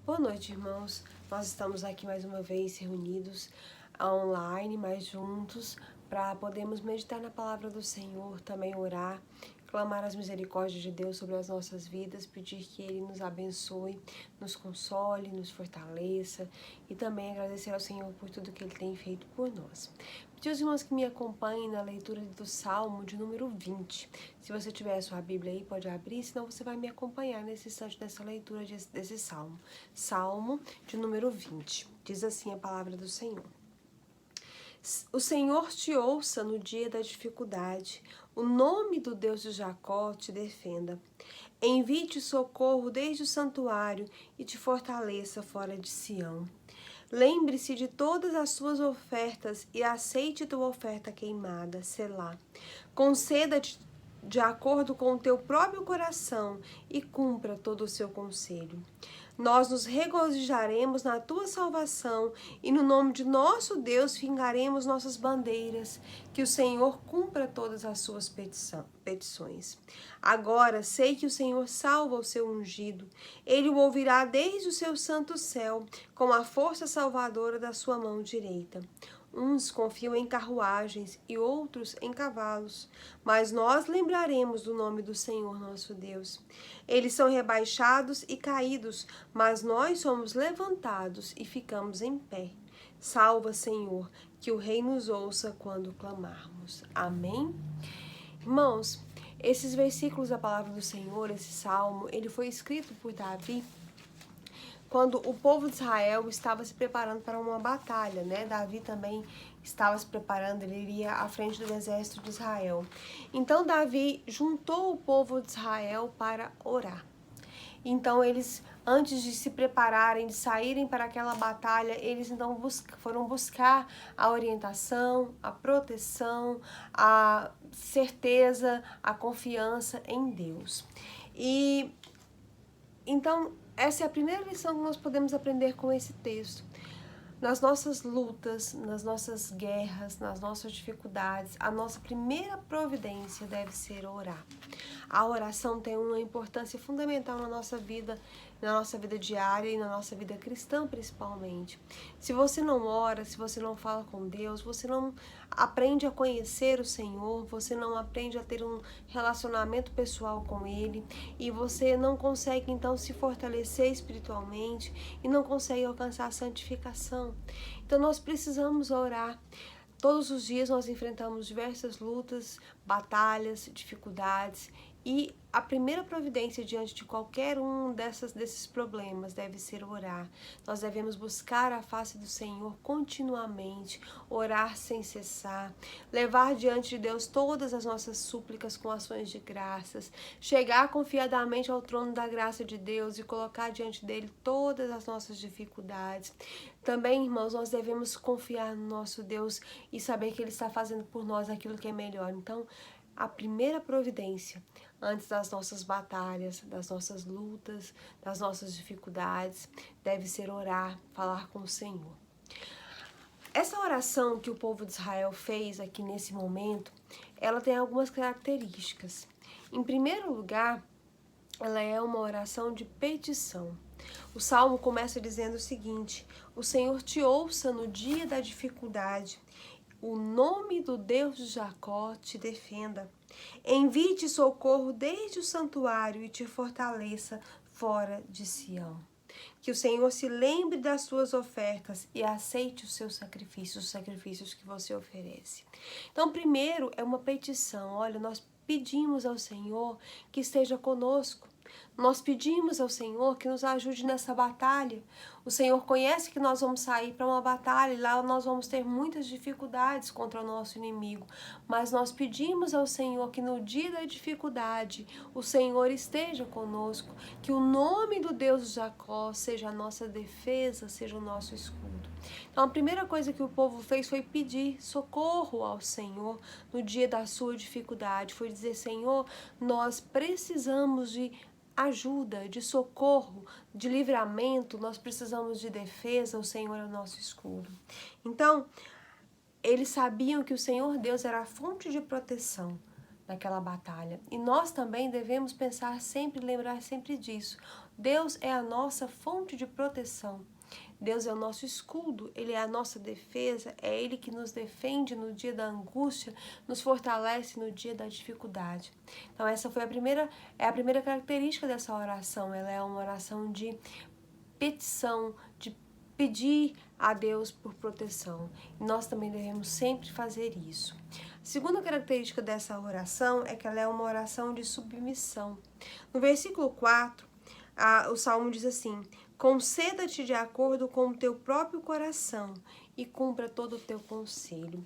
Boa noite, irmãos. Nós estamos aqui mais uma vez reunidos online, mais juntos, para podermos meditar na palavra do Senhor, também orar, clamar as misericórdias de Deus sobre as nossas vidas, pedir que Ele nos abençoe, nos console, nos fortaleça e também agradecer ao Senhor por tudo que Ele tem feito por nós. Pedir aos irmãos que me acompanhem na leitura do Salmo de número 20. Se você tiver a sua Bíblia aí, pode abrir, senão você vai me acompanhar nesse instante dessa leitura desse Salmo. Salmo de número 20. Diz assim a palavra do Senhor. O Senhor te ouça no dia da dificuldade. O nome do Deus de Jacó te defenda. Envie-te socorro desde o santuário e te fortaleça fora de Sião. Lembre-se de todas as suas ofertas e aceite tua oferta queimada, Selá. Conceda-te de acordo com o teu próprio coração e cumpra todo o seu conselho. Nós nos regozijaremos na tua salvação e no nome de nosso Deus fingaremos nossas bandeiras. Que o Senhor cumpra todas as suas petições. Agora sei que o Senhor salva o seu ungido. Ele o ouvirá desde o seu santo céu, com a força salvadora da sua mão direita. Uns confiam em carruagens e outros em cavalos, mas nós lembraremos do nome do Senhor nosso Deus. Eles são rebaixados e caídos, mas nós somos levantados e ficamos em pé. Salva, Senhor, que o Rei nos ouça quando clamarmos. Amém? Irmãos, esses versículos da palavra do Senhor, esse salmo, ele foi escrito por Davi quando o povo de Israel estava se preparando para uma batalha, né? Davi também estava se preparando, ele iria à frente do exército de Israel. Então Davi juntou o povo de Israel para orar. Então eles, antes de se prepararem, de saírem para aquela batalha, eles então foram buscar a orientação, a proteção, a certeza, a confiança em Deus. E então essa é a primeira lição que nós podemos aprender com esse texto. Nas nossas lutas, nas nossas guerras, nas nossas dificuldades, a nossa primeira providência deve ser orar. A oração tem uma importância fundamental na nossa vida diária e na nossa vida cristã principalmente. Se você não ora, se você não fala com Deus, você não aprende a conhecer o Senhor, você não aprende a ter um relacionamento pessoal com Ele e você não consegue então se fortalecer espiritualmente e não consegue alcançar a santificação. Então nós precisamos orar. Todos os dias nós enfrentamos diversas lutas, batalhas, dificuldades e a primeira providência diante de qualquer um desses problemas deve ser orar. Nós devemos buscar a face do Senhor continuamente, orar sem cessar, levar diante de Deus todas as nossas súplicas com ações de graças, chegar confiadamente ao trono da graça de Deus e colocar diante dele todas as nossas dificuldades. Também, irmãos, nós devemos confiar no nosso Deus e saber que Ele está fazendo por nós aquilo que é melhor. Então, a primeira providência antes das nossas batalhas, das nossas lutas, das nossas dificuldades, deve ser orar, falar com o Senhor. Essa oração que o povo de Israel fez aqui nesse momento, ela tem algumas características. Em primeiro lugar, ela é uma oração de petição. O Salmo começa dizendo o seguinte: o Senhor te ouça no dia da dificuldade, o nome do Deus de Jacó te defenda. Envie-te socorro desde o santuário e te fortaleça fora de Sião. Que o Senhor se lembre das suas ofertas e aceite os seus sacrifícios, os sacrifícios que você oferece. Então, primeiro é uma petição. Olha, nós pedimos ao Senhor que esteja conosco. Nós pedimos ao Senhor que nos ajude nessa batalha. O Senhor conhece que nós vamos sair para uma batalha e lá nós vamos ter muitas dificuldades contra o nosso inimigo. Mas nós pedimos ao Senhor que no dia da dificuldade o Senhor esteja conosco, que o nome do Deus de Jacó seja a nossa defesa, seja o nosso escudo. Então a primeira coisa que o povo fez foi pedir socorro ao Senhor no dia da sua dificuldade. Foi dizer: Senhor, nós precisamos de ajuda, de socorro, de livramento, nós precisamos de defesa, o Senhor é o nosso escudo. Então, eles sabiam que o Senhor Deus era a fonte de proteção naquela batalha. E nós também devemos pensar sempre, lembrar sempre disso. Deus é a nossa fonte de proteção. Deus é o nosso escudo, Ele é a nossa defesa, é Ele que nos defende no dia da angústia, nos fortalece no dia da dificuldade. Então essa foi a primeira característica dessa oração. Ela é uma oração de petição, de pedir a Deus por proteção. E nós também devemos sempre fazer isso. A segunda característica dessa oração é que ela é uma oração de submissão. No versículo 4, o Salmo diz assim: conceda-te de acordo com o teu próprio coração e cumpra todo o teu conselho.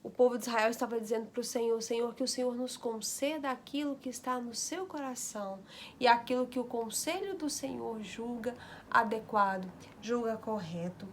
O povo de Israel estava dizendo para o Senhor, que o Senhor nos conceda aquilo que está no seu coração e aquilo que o conselho do Senhor julga adequado, julga correto.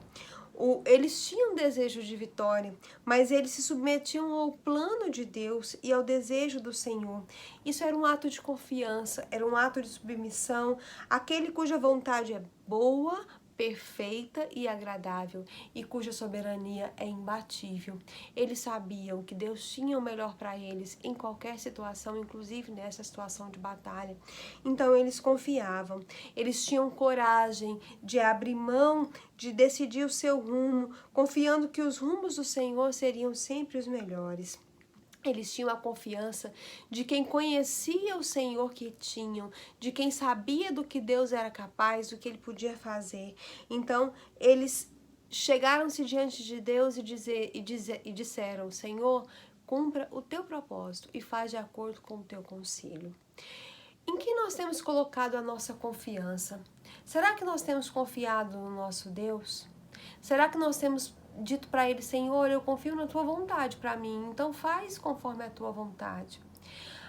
Eles tinham desejo de vitória, mas eles se submetiam ao plano de Deus e ao desejo do Senhor. Isso era um ato de confiança, era um ato de submissão, aquele cuja vontade é boa, perfeita e agradável, e cuja soberania é imbatível. Eles sabiam que Deus tinha o melhor para eles em qualquer situação, inclusive nessa situação de batalha. Então eles confiavam, eles tinham coragem de abrir mão, de decidir o seu rumo, confiando que os rumos do Senhor seriam sempre os melhores. Eles tinham a confiança de quem conhecia o Senhor que tinham, de quem sabia do que Deus era capaz, do que Ele podia fazer. Então, eles chegaram-se diante de Deus e disseram: Senhor, cumpra o teu propósito e faz de acordo com o teu conselho. Em que nós temos colocado a nossa confiança? Será que nós temos confiado no nosso Deus? Será que nós temos dito para Ele: Senhor, eu confio na tua vontade para mim, então faz conforme a tua vontade?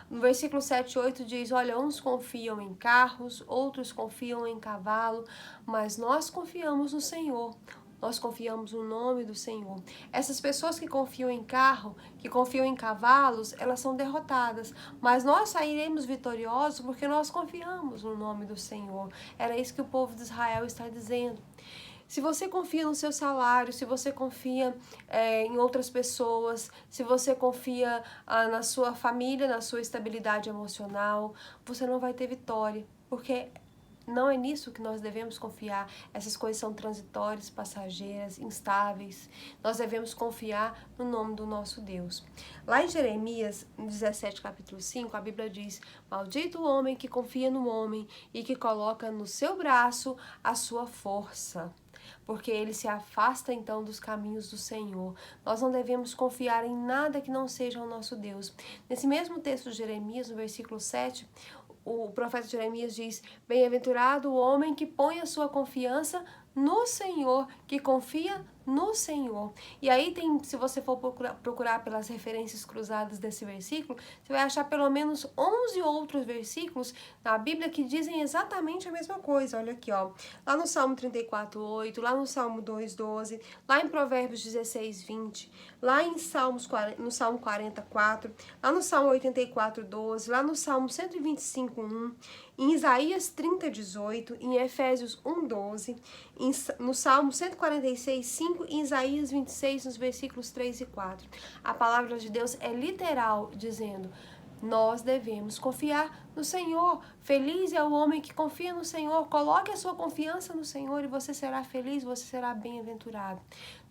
No versículo 7 e 8 diz: olha, uns confiam em carros, outros confiam em cavalo, mas nós confiamos no Senhor. Nós confiamos no nome do Senhor. Essas pessoas que confiam em carro, que confiam em cavalos, elas são derrotadas. Mas nós sairemos vitoriosos porque nós confiamos no nome do Senhor. Era isso que o povo de Israel está dizendo. Se você confia no seu salário, se você confia em outras pessoas, se você confia na sua família, na sua estabilidade emocional, você não vai ter vitória, porque não é nisso que nós devemos confiar. Essas coisas são transitórias, passageiras, instáveis. Nós devemos confiar no nome do nosso Deus. Lá em Jeremias 17, capítulo 5, a Bíblia diz: maldito o homem que confia no homem e que coloca no seu braço a sua força, porque ele se afasta então dos caminhos do Senhor. Nós não devemos confiar em nada que não seja o nosso Deus. Nesse mesmo texto de Jeremias, no versículo 7, o profeta Jeremias diz: bem-aventurado o homem que põe a sua confiança no Senhor, que confia no Senhor. E aí se você for procurar pelas referências cruzadas desse versículo, você vai achar pelo menos 11 outros versículos na Bíblia que dizem exatamente a mesma coisa. Olha aqui, ó. Lá no Salmo 34:8, lá no Salmo 2:12, lá em Provérbios 16:20, lá no Salmo 44, lá no Salmo 84:12, lá no Salmo 125:1, em Isaías 30:18, em Efésios 1:12, no Salmo 146:5 e em Isaías 26, nos versículos 3 e 4. A palavra de Deus é literal, dizendo: nós devemos confiar no Senhor. Feliz é o homem que confia no Senhor. Coloque a sua confiança no Senhor e você será feliz, você será bem-aventurado.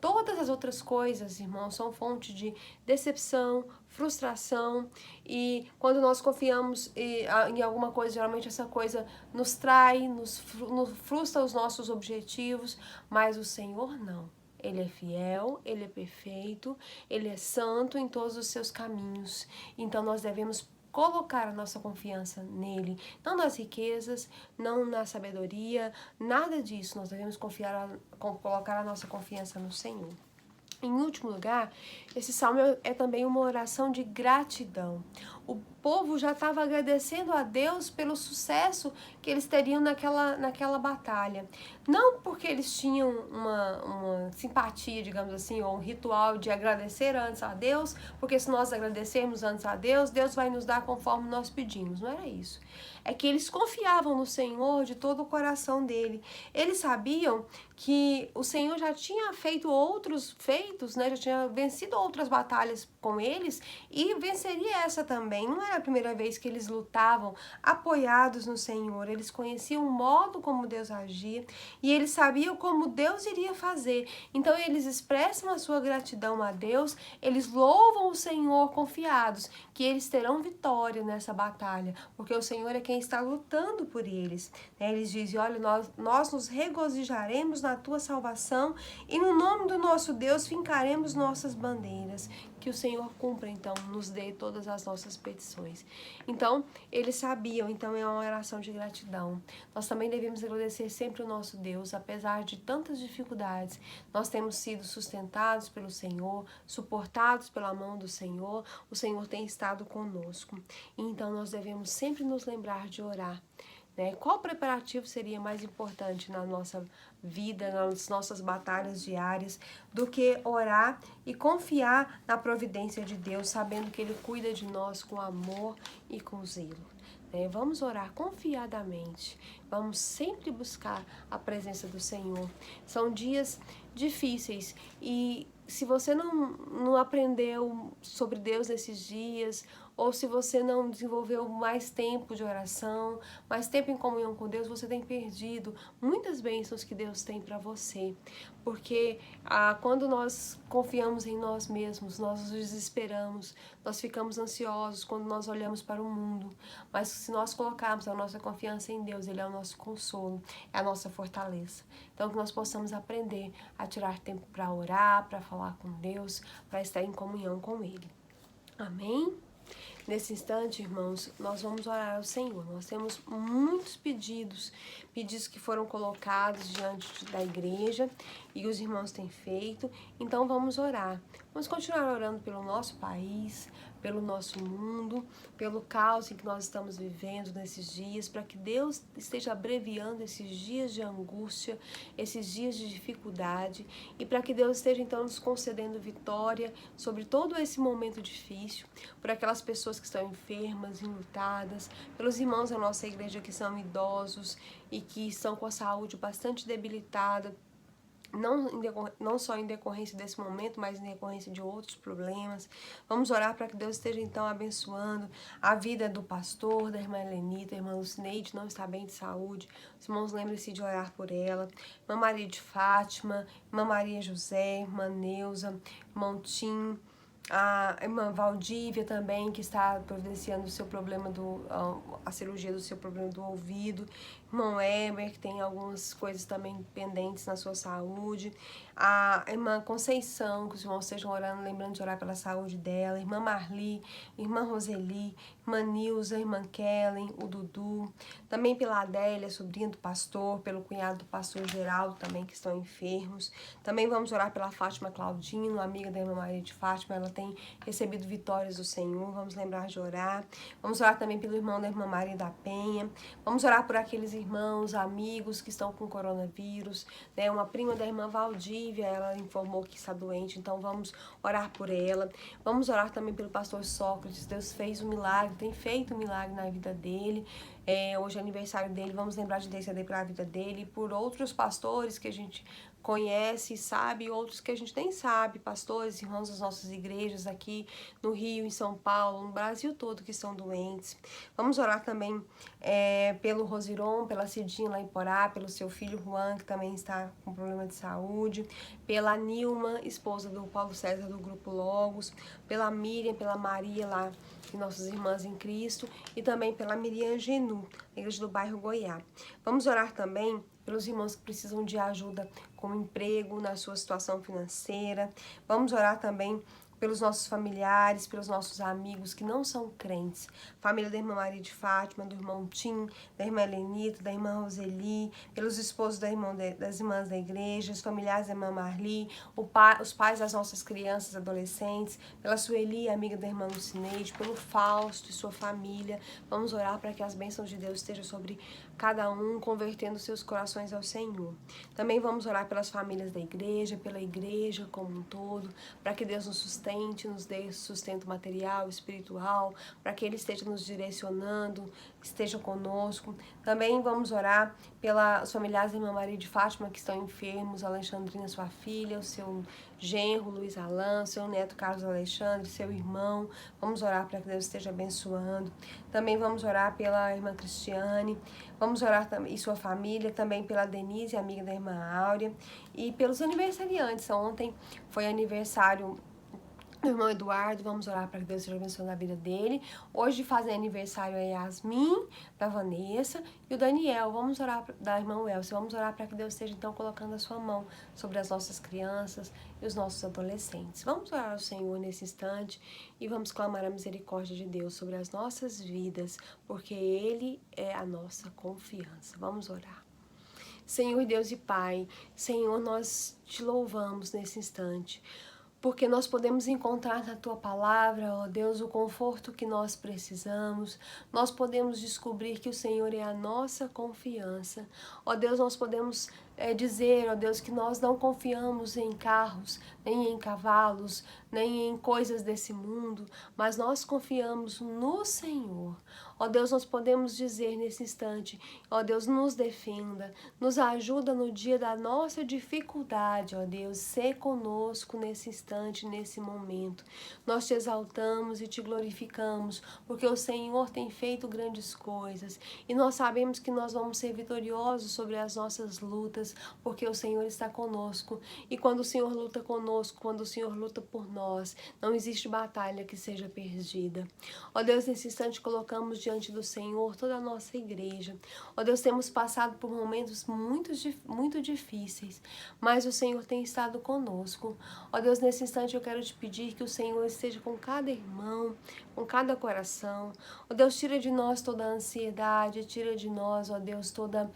Todas as outras coisas, irmãos, são fonte de decepção, frustração, e quando nós confiamos em alguma coisa, geralmente essa coisa nos trai, nos frustra os nossos objetivos, mas o Senhor não. Ele é fiel, Ele é perfeito, Ele é santo em todos os seus caminhos. Então nós devemos colocar a nossa confiança nele, não nas riquezas, não na sabedoria, nada disso. Nós devemos colocar a nossa confiança no Senhor. Em último lugar, esse salmo é também uma oração de gratidão. O povo já estava agradecendo a Deus pelo sucesso que eles teriam naquela batalha. Não porque eles tinham uma simpatia, digamos assim, ou um ritual de agradecer antes a Deus, porque se nós agradecermos antes a Deus, Deus vai nos dar conforme nós pedimos. Não era isso. É que eles confiavam no Senhor de todo o coração dele. Eles sabiam que o Senhor já tinha feito outros feitos, né? Já tinha vencido outras batalhas com eles e venceria essa também. também. Não era a primeira vez que eles lutavam apoiados no Senhor. Eles conheciam o modo como Deus agia e eles sabiam como Deus iria fazer. Então eles expressam a sua gratidão a Deus, eles louvam o Senhor confiados que eles terão vitória nessa batalha, porque o Senhor é quem está lutando por eles. Eles dizem, olha, nós nos regozijaremos na tua salvação e no nome do nosso Deus fincaremos nossas bandeiras. Que o Senhor cumpra, então, nos dê todas as nossas petições. Então, eles sabiam, então é uma oração de gratidão. Nós também devemos agradecer sempre o nosso Deus, apesar de tantas dificuldades. Nós temos sido sustentados pelo Senhor, suportados pela mão do Senhor, o Senhor tem estado conosco. Então, nós devemos sempre nos lembrar de orar. Qual preparativo seria mais importante na nossa vida, nas nossas batalhas diárias, do que orar e confiar na providência de Deus, sabendo que Ele cuida de nós com amor e com zelo. Vamos orar confiadamente, vamos sempre buscar a presença do Senhor. São dias difíceis e se você não aprendeu sobre Deus nesses dias, ou se você não desenvolveu mais tempo de oração, mais tempo em comunhão com Deus, você tem perdido muitas bênçãos que Deus tem para você. Porque quando nós confiamos em nós mesmos, nós nos desesperamos, nós ficamos ansiosos quando nós olhamos para o mundo. Mas se nós colocarmos a nossa confiança em Deus, Ele é o nosso consolo, é a nossa fortaleza. Então que nós possamos aprender a tirar tempo para orar, para falar com Deus, para estar em comunhão com Ele. Amém? Nesse instante, irmãos, nós vamos orar ao Senhor. Nós temos muitos pedidos que foram colocados diante da igreja e os irmãos têm feito. Então vamos orar. Vamos continuar orando pelo nosso país, pelo nosso mundo, pelo caos em que nós estamos vivendo nesses dias, para que Deus esteja abreviando esses dias de angústia, esses dias de dificuldade, e para que Deus esteja então nos concedendo vitória sobre todo esse momento difícil, por aquelas pessoas que estão enfermas, enlutadas, pelos irmãos da nossa igreja que são idosos e que estão com a saúde bastante debilitada, não só em decorrência desse momento, mas em decorrência de outros problemas. Vamos orar para que Deus esteja então abençoando a vida do pastor, da irmã Helenita, a irmã Lucineide não está bem de saúde. Os irmãos lembrem-se de orar por ela. Irmã Maria de Fátima, irmã Maria José, irmã Neuza, irmão Tim, a irmã Valdívia também, que está providenciando o seu problema a cirurgia do seu problema do ouvido. Irmão Eber, que tem algumas coisas também pendentes na sua saúde. A irmã Conceição, que os irmãos estejam orando, lembrando de orar pela saúde dela. Irmã Marli, irmã Roseli, irmã Nilza, irmã Kellen, o Dudu. Também pela Adélia, sobrinha do pastor, pelo cunhado do pastor Geraldo também, que estão enfermos. Também vamos orar pela Fátima Claudino, amiga da irmã Maria de Fátima. Ela tem recebido vitórias do Senhor. Vamos lembrar de orar. Vamos orar também pelo irmão da irmã Maria da Penha. Vamos orar por aqueles irmãos, amigos que estão com coronavírus. Uma prima da irmã Valdívia, ela informou que está doente, então vamos orar por ela. Vamos orar também pelo pastor Sócrates. Deus fez um milagre, tem feito um milagre na vida dele. Hoje é aniversário dele, vamos lembrar de interceder pela vida dele e por outros pastores que a gente conhece, sabe, outros que a gente nem sabe, pastores, irmãos das nossas igrejas aqui no Rio, em São Paulo, no Brasil todo que estão doentes. Vamos orar também pelo Rosiron, pela Cidinha lá em Porá, pelo seu filho Juan, que também está com problema de saúde, pela Nilma, esposa do Paulo César do Grupo Logos, pela Miriam, pela Maria lá, nossas irmãs em Cristo, e também pela Miriam Genu, igreja do bairro Goiá. Vamos orar também pelos irmãos que precisam de ajuda com emprego, na sua situação financeira. Vamos orar também pelos nossos familiares, pelos nossos amigos que não são crentes. Família da irmã Maria de Fátima, do irmão Tim, da irmã Helenita, da irmã Roseli, pelos esposos das irmãs da igreja, os familiares da irmã Marli, os pais das nossas crianças, adolescentes, pela Sueli, amiga da irmã Lucineide, pelo Fausto e sua família. Vamos orar para que as bênçãos de Deus estejam sobre cada um, convertendo seus corações ao Senhor. Também vamos orar pelas famílias da igreja, pela igreja como um todo, para que Deus nos sustente, nos dê sustento material, espiritual, para que Ele esteja nos direcionando, esteja conosco. Também vamos orar pelos familiares da irmã Maria de Fátima que estão enfermos, Alexandrina, sua filha, o seu genro, Luiz Alan, seu neto Carlos Alexandre, seu irmão. Vamos orar para que Deus esteja abençoando. Também vamos orar pela irmã Cristiane, vamos orar também, e sua família, também pela Denise, amiga da irmã Áurea, e pelos aniversariantes. Ontem foi aniversário do irmão Eduardo, vamos orar para que Deus esteja abençoando a vida dele. Hoje fazem aniversário a Yasmin, da Vanessa e o Daniel. Vamos orar da irmã Elcia. Vamos orar para que Deus esteja então colocando a sua mão sobre as nossas crianças e os nossos adolescentes. Vamos orar ao Senhor nesse instante e vamos clamar a misericórdia de Deus sobre as nossas vidas, porque Ele é a nossa confiança. Vamos orar. Senhor Deus e Pai, Senhor, nós te louvamos nesse instante, porque nós podemos encontrar na Tua Palavra, ó Deus, o conforto que nós precisamos. Nós podemos descobrir que o Senhor é a nossa confiança. Ó Deus, nós podemos dizer, ó Deus, que nós não confiamos em carros, nem em cavalos, nem em coisas desse mundo, mas nós confiamos no Senhor. Ó Deus, nós podemos dizer nesse instante, ó Deus, nos defenda, nos ajuda no dia da nossa dificuldade, ó Deus, sê conosco nesse instante, nesse momento. Nós te exaltamos e te glorificamos, porque o Senhor tem feito grandes coisas, e nós sabemos que nós vamos ser vitoriosos sobre as nossas lutas, porque o Senhor está conosco, e quando o Senhor luta conosco, quando o Senhor luta por nós, não existe batalha que seja perdida. Ó Deus, nesse instante colocamos diante do Senhor toda a nossa igreja. Ó Deus, temos passado por momentos muito difíceis, mas o Senhor tem estado conosco. Ó Deus, nesse instante eu quero te pedir que o Senhor esteja com cada irmão, com cada coração. Ó Deus, tira de nós toda a ansiedade, tira de nós, ó Deus, toda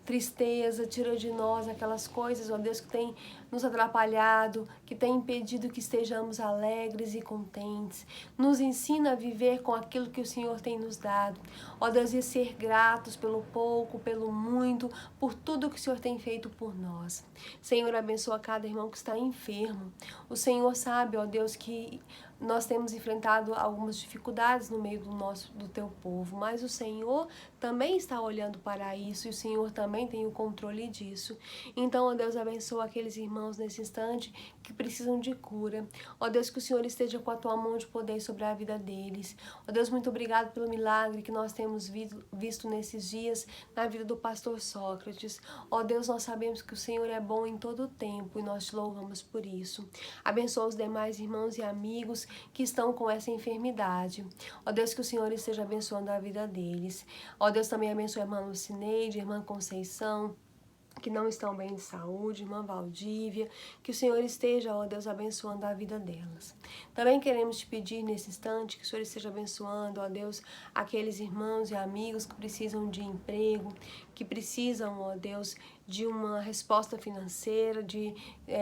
tristeza, tira de nós aquelas coisas, ó Deus, que tem nos atrapalhado, que tem impedido que estejamos alegres e contentes. Nos ensina a viver com aquilo que o Senhor tem nos dado. Ó Deus, e ser gratos pelo pouco, pelo muito, por tudo que o Senhor tem feito por nós. Senhor, abençoa cada irmão que está enfermo. O Senhor sabe, ó Deus, que nós temos enfrentado algumas dificuldades no meio do teu povo, mas o Senhor também está olhando para isso e o Senhor também tem o controle disso. Então, ó Deus, abençoa aqueles irmãos nesse instante que precisam de cura. Ó Deus, que o Senhor esteja com a tua mão de poder sobre a vida deles. Ó Deus, muito obrigado pelo milagre que nós temos visto nesses dias na vida do pastor Sócrates. Ó Deus, nós sabemos que o Senhor é bom em todo o tempo e nós te louvamos por isso. Abençoa os demais irmãos e amigos que estão com essa enfermidade. Ó Deus, que o Senhor esteja abençoando a vida deles. Ó Deus, também abençoa a irmã Lucineide, a irmã Conceição, que não estão bem de saúde, irmã Valdívia, que o Senhor esteja, ó Deus, abençoando a vida delas. Também queremos te pedir nesse instante que o Senhor esteja abençoando, ó Deus, aqueles irmãos e amigos que precisam de emprego, que precisam, ó Deus, de uma resposta financeira,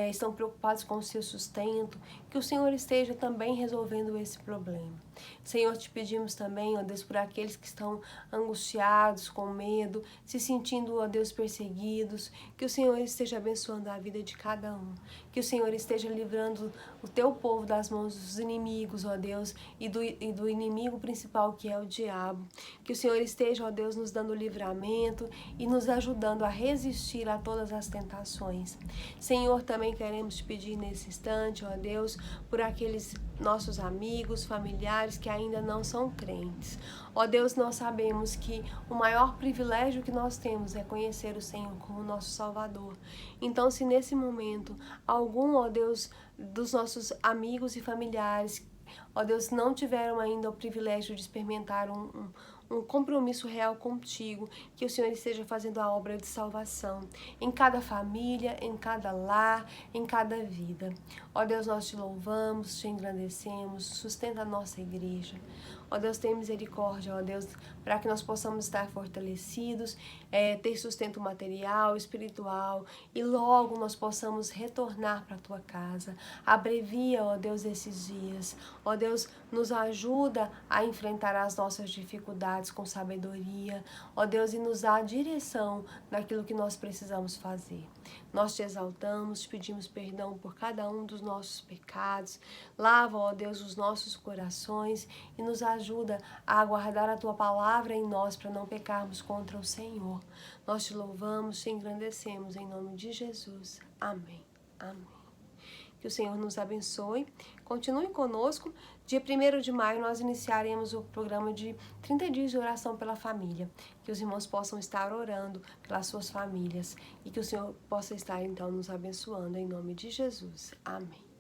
estão preocupados com o seu sustento, que o Senhor esteja também resolvendo esse problema. Senhor, te pedimos também, ó Deus, por aqueles que estão angustiados, com medo, se sentindo, ó Deus, perseguidos, que o Senhor esteja abençoando a vida de cada um, que o Senhor esteja livrando o teu povo das mãos dos inimigos, ó Deus, e do inimigo principal que é o diabo, que o Senhor esteja, ó Deus, nos dando livramento e nos ajudando a resistir a todas as tentações. Senhor, também queremos te pedir nesse instante, ó Deus, por aqueles nossos amigos, familiares que ainda não são crentes. Ó Deus, nós sabemos que o maior privilégio que nós temos é conhecer o Senhor como nosso Salvador. Então, se nesse momento algum, ó Deus, dos nossos amigos e familiares, ó Deus, não tiveram ainda o privilégio de experimentar um compromisso real contigo, que o Senhor esteja fazendo a obra de salvação em cada família, em cada lar, em cada vida. Ó Deus, nós te louvamos, te engrandecemos, sustenta a nossa igreja. Ó Deus, tem misericórdia, ó Deus, para que nós possamos estar fortalecidos, ter sustento material, espiritual, e logo nós possamos retornar para a tua casa. Abrevia, ó Deus, esses dias. Ó Deus, nos ajuda a enfrentar as nossas dificuldades com sabedoria. Ó Deus, e nos dá a direção naquilo que nós precisamos fazer. Nós te exaltamos, te pedimos perdão por cada um dos nossos pecados. Lava, ó Deus, os nossos corações e nos ajuda ajuda a guardar a Tua palavra em nós para não pecarmos contra o Senhor. Nós Te louvamos, Te engrandecemos em nome de Jesus. Amém. Amém. Que o Senhor nos abençoe. Continue conosco. Dia 1º de maio nós iniciaremos o programa de 30 dias de oração pela família. Que os irmãos possam estar orando pelas suas famílias e que o Senhor possa estar então nos abençoando em nome de Jesus. Amém.